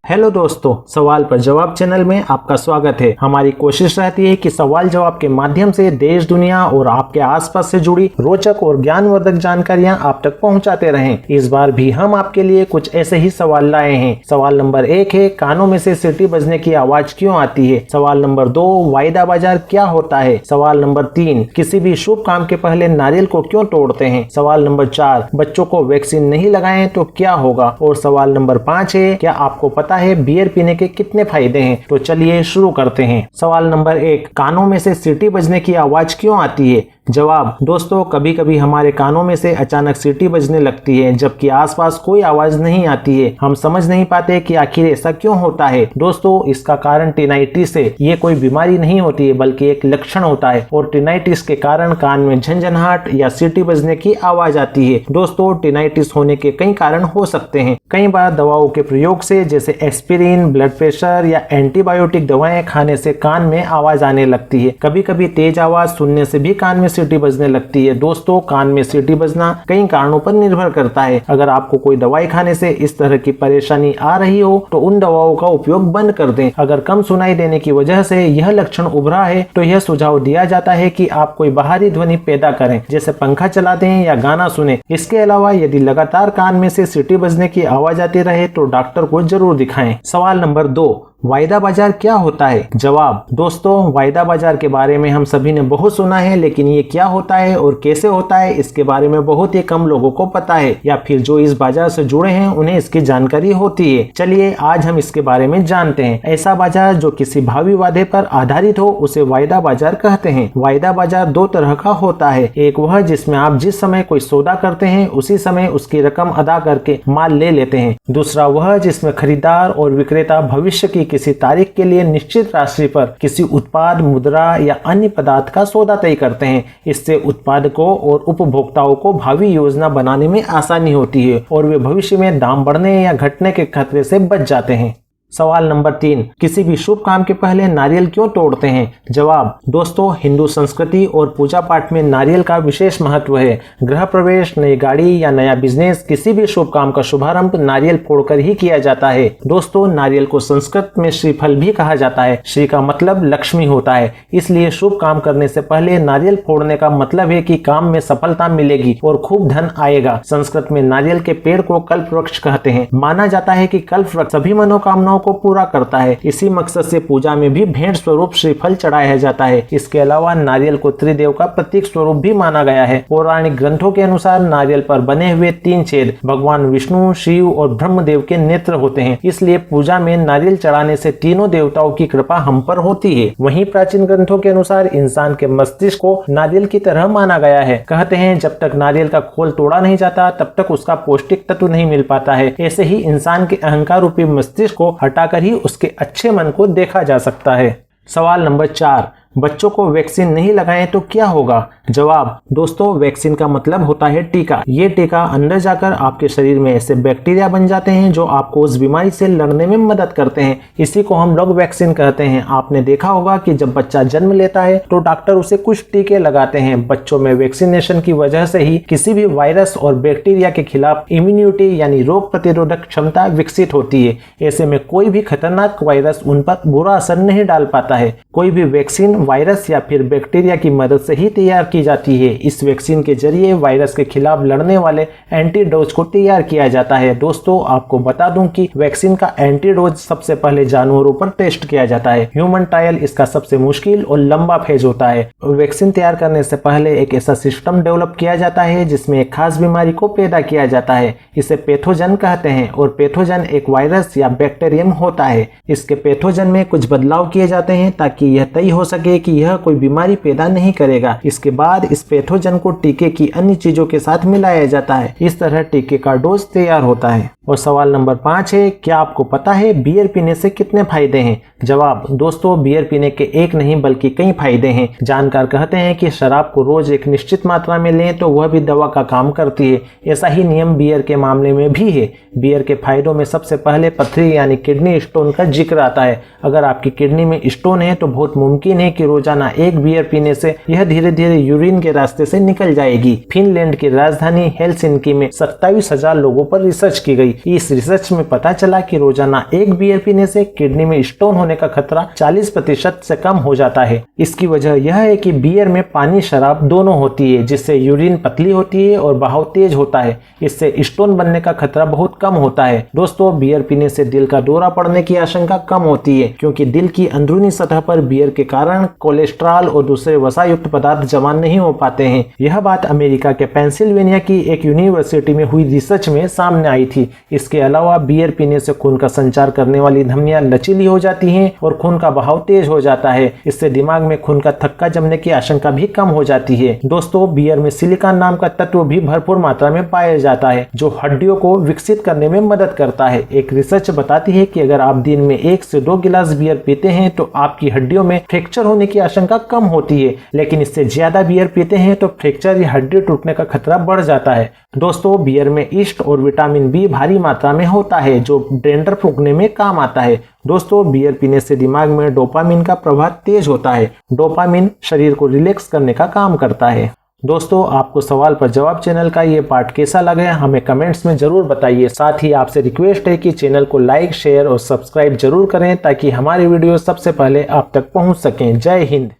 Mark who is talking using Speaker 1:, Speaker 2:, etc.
Speaker 1: Hello दोस्तों, सवाल पर जवाब चैनल में आपका स्वागत है। हमारी कोशिश रहती है कि सवाल जवाब के माध्यम से देश दुनिया और आपके आसपास से जुड़ी रोचक और ज्ञानवर्धक जानकारियां आप तक पहुंचाते रहें। इस बार भी हम आपके लिए कुछ ऐसे ही सवाल लाए हैं। सवाल नंबर 1 है, कानों में से सीटी बजने की आवाज क्यों आती है। सवाल नंबर 2, वायदा बाजार क्या होता है। सवाल नंबर 3, किसी भी शुभ काम के पहले नारियल को क्यों तोड़ते हैं। सवाल नंबर 4, बच्चों को वैक्सीन नहीं लगाएं तो क्या होगा। और सवाल नंबर 5 है, क्या आपको पता है बियर पीने के कितने फायदे हैं। तो चलिए शुरू करते हैं। सवाल नंबर 1, कानों में से सीटी बजने की आवाज क्यों आती है। जवाब, दोस्तों कभी कभी हमारे कानों में से अचानक सीटी बजने लगती है जबकि आसपास कोई आवाज नहीं आती है। हम समझ नहीं पाते कि आखिर ऐसा क्यों होता है। दोस्तों इसका कारण टिनाइटिस है। ये कोई बीमारी नहीं होती है बल्कि एक लक्षण होता है और टिनाइटिस के कारण कान में झंझनाहट या सीटी बजने की आवाज आती है। दोस्तों टिनाइटिस होने के कई कारण हो सकते हैं। कई बार दवाओं के प्रयोग से, जैसे एस्पिरिन, ब्लड प्रेशर या एंटीबायोटिक दवाएं खाने से कान में आवाज आने लगती है। कभी कभी तेज आवाज सुनने से भी कान में सीटी बजने लगती है। दोस्तों कान में सीटी बजना कई कारणों पर निर्भर करता है। अगर आपको कोई दवाई खाने से इस तरह की परेशानी आ रही हो तो उन दवाओं का उपयोग बंद कर दें। अगर कम सुनाई देने की वजह से यह लक्षण उभरा है तो यह सुझाव दिया जाता है कि आप कोई बाहरी ध्वनि पैदा करें, जैसे पंखा चला दें या गाना सुने। इसके अलावा यदि लगातार कान में से सीटी बजने की आवाज आती रहे तो डॉक्टर को जरूर दिखाएं। सवाल नंबर 2, वायदा बाजार क्या होता है। जवाब, दोस्तों वायदा बाजार के बारे में हम सभी ने बहुत सुना है, लेकिन ये क्या होता है और कैसे होता है इसके बारे में बहुत ही कम लोगों को पता है, या फिर जो इस बाजार से जुड़े हैं उन्हें इसकी जानकारी होती है। चलिए आज हम इसके बारे में जानते हैं। ऐसा बाजार जो किसी भावी वादे पर आधारित हो उसे वायदा बाजार कहते हैं। वायदा बाजार दो तरह का होता है। एक वह जिसमें आप जिस समय कोई सौदा करते हैं उसी समय उसकी रकम अदा करके माल ले लेते हैं। दूसरा वह जिसमें खरीदार और विक्रेता भविष्य की किसी तारीख के लिए निश्चित राशि पर किसी उत्पाद, मुद्रा या अन्य पदार्थ का सौदा तय करते हैं। इससे उत्पादकों और उपभोक्ताओं को भावी योजना बनाने में आसानी होती है और वे भविष्य में दाम बढ़ने या घटने के खतरे से बच जाते हैं। सवाल नंबर 3, किसी भी शुभ काम के पहले नारियल क्यों तोड़ते हैं। जवाब, दोस्तों हिंदू संस्कृति और पूजा पाठ में नारियल का विशेष महत्व है। गृह प्रवेश, नई गाड़ी या नया बिजनेस, किसी भी शुभ काम का शुभारंभ नारियल फोड़कर ही किया जाता है। दोस्तों नारियल को संस्कृत में श्रीफल भी कहा जाता है। श्री का मतलब लक्ष्मी होता है, इसलिए शुभ काम करने से पहले नारियल फोड़ने का मतलब है कि काम में सफलता मिलेगी और खूब धन आएगा। संस्कृत में नारियल के पेड़ को कल्प वृक्ष कहते हैं। माना जाता है कि कल्प वृक्ष सभी मनोकामनाओं को पूरा करता है। इसी मकसद से पूजा में भी भेंट स्वरूप श्रीफल चढ़ाया जाता है। इसके अलावा नारियल को त्रिदेव का प्रतीक स्वरूप भी माना गया है। पौराणिक ग्रंथों के अनुसार नारियल पर बने हुए 3 छेद भगवान विष्णु, शिव और ब्रह्मदेव के नेत्र होते हैं। इसलिए पूजा में नारियल चढ़ाने से तीनों देवताओं की कृपा हम पर होती है। वहीं प्राचीन ग्रंथों के अनुसार इंसान के मस्तिष्क को नारियल की तरह माना गया है। कहते हैं जब तक नारियल का खोल तोड़ा नहीं जाता तब तक उसका पौष्टिक तत्व नहीं मिल पाता है। ऐसे ही इंसान के अहंकार रूपी मस्तिष्क को हटाकर ही उसके अच्छे मन को देखा जा सकता है। सवाल नंबर 4, बच्चों को वैक्सीन नहीं लगाएं तो क्या होगा। जवाब, दोस्तों वैक्सीन का मतलब होता है टीका। ये टीका अंदर जाकर आपके शरीर में ऐसे बैक्टीरिया बन जाते हैं जो आपको उस बीमारी से लड़ने में मदद करते हैं। इसी को हम लोग वैक्सीन कहते हैं। आपने देखा होगा कि जब बच्चा जन्म लेता है तो डॉक्टर उसे कुछ टीके लगाते हैं। बच्चों में वैक्सीनेशन की वजह से ही किसी भी वायरस और बैक्टीरिया के खिलाफ इम्यूनिटी यानी रोग प्रतिरोधक क्षमता विकसित होती है। ऐसे में कोई भी खतरनाक वायरस उन पर बुरा असर नहीं डाल पाता है। कोई भी वैक्सीन वायरस या फिर बैक्टीरिया की मदद से ही तैयार की जाती है। इस वैक्सीन के जरिए वायरस के खिलाफ लड़ने वाले एंटीडोज को तैयार किया जाता है। दोस्तों आपको बता दूं कि वैक्सीन का एंटीडोज सबसे पहले जानवरों पर टेस्ट किया जाता है। ह्यूमन ट्रायल इसका सबसे मुश्किल और लंबा फेज होता है। वैक्सीन तैयार करने से पहले एक ऐसा सिस्टम डेवलप किया जाता है जिसमें एक खास बीमारी को पैदा किया जाता है। इसे पैथोजन कहते हैं और पैथोजन एक वायरस या बैक्टीरियम होता है। इसके पैथोजन में कुछ बदलाव किए जाते हैं ताकि यह तय हो सके कि यह कोई बीमारी पैदा नहीं करेगा। इसके बाद इस पैथोजन को टीके की अन्य चीजों के साथ मिलाया जाता है। इस तरह टीके का डोज तैयार होता है। और सवाल नंबर 5 है, क्या आपको पता है बियर पीने से कितने फायदे हैं। जवाब, दोस्तों बियर पीने के एक नहीं बल्कि कई फायदे हैं। जानकार कहते हैं कि शराब को रोज एक निश्चित मात्रा में लें तो वह भी दवा का काम करती है। ऐसा ही नियम बियर के मामले में भी है। बियर के फायदों में सबसे पहले पथरी यानी किडनी स्टोन का जिक्र आता है। अगर आपकी किडनी में स्टोन है तो बहुत मुमकिन है कि रोजाना एक बियर पीने से यह धीरे धीरे यूरिन के रास्ते से निकल जाएगी। फिनलैंड की राजधानी हेलसिंकी में 27,000 लोगों पर रिसर्च की गई। इस रिसर्च में पता चला कि रोजाना एक बियर पीने से किडनी में स्टोन होने का खतरा 40% से कम हो जाता है। इसकी वजह यह है कि बियर में पानी शराब दोनों होती है, जिससे यूरिन पतली होती है और बहाव तेज होता है। इससे स्टोन बनने का खतरा बहुत कम होता है। दोस्तों, बियर पीने से दिल का दौरा पड़ने की आशंका कम होती है, क्योंकि दिल की अंदरूनी सतह पर बियर के कारण कोलेस्ट्रॉल और दूसरे वसायुक्त पदार्थ जमा नहीं हो पाते हैं। यह बात अमेरिका के पेंसिल्वेनिया की एक यूनिवर्सिटी में हुई रिसर्च में सामने आई थी। इसके अलावा बियर पीने से खून का संचार करने वाली धमनियां लचीली हो जाती हैं और खून का बहाव तेज हो जाता है। इससे दिमाग में खून का थक्का जमने की आशंका भी कम हो जाती है। दोस्तों, बियर में सिलिकॉन नाम का तत्व भी भरपूर मात्रा में पाया जाता है, जो हड्डियों को विकसित करने में मदद करता है। एक रिसर्च बताती है कि अगर आप दिन में 1 से 2 गिलास बियर पीते हैं तो आपकी हड्डियों में फ्रैक्चर होने की आशंका कम होती है, लेकिन इससे ज्यादा बियर पीते हैं तो फ्रैक्चर या हड्डी टूटने का खतरा बढ़ जाता है। दोस्तों, बियर में ईस्ट और विटामिन बी भारी मात्रा में होता है, जो डैंड्रफ रोकने में काम आता है। दोस्तों, बियर पीने से दिमाग में डोपामिन का प्रभाव तेज होता है। डोपामिन शरीर को रिलैक्स करने का काम करता है। दोस्तों, आपको सवाल पर जवाब चैनल का ये पार्ट कैसा लगा हमें कमेंट्स में जरूर बताइए। साथ ही आपसे रिक्वेस्ट है कि चैनल को लाइक, शेयर और सब्सक्राइब जरूर करें, ताकि हमारे वीडियो सबसे पहले आप तक पहुंच सकें। जय हिंद।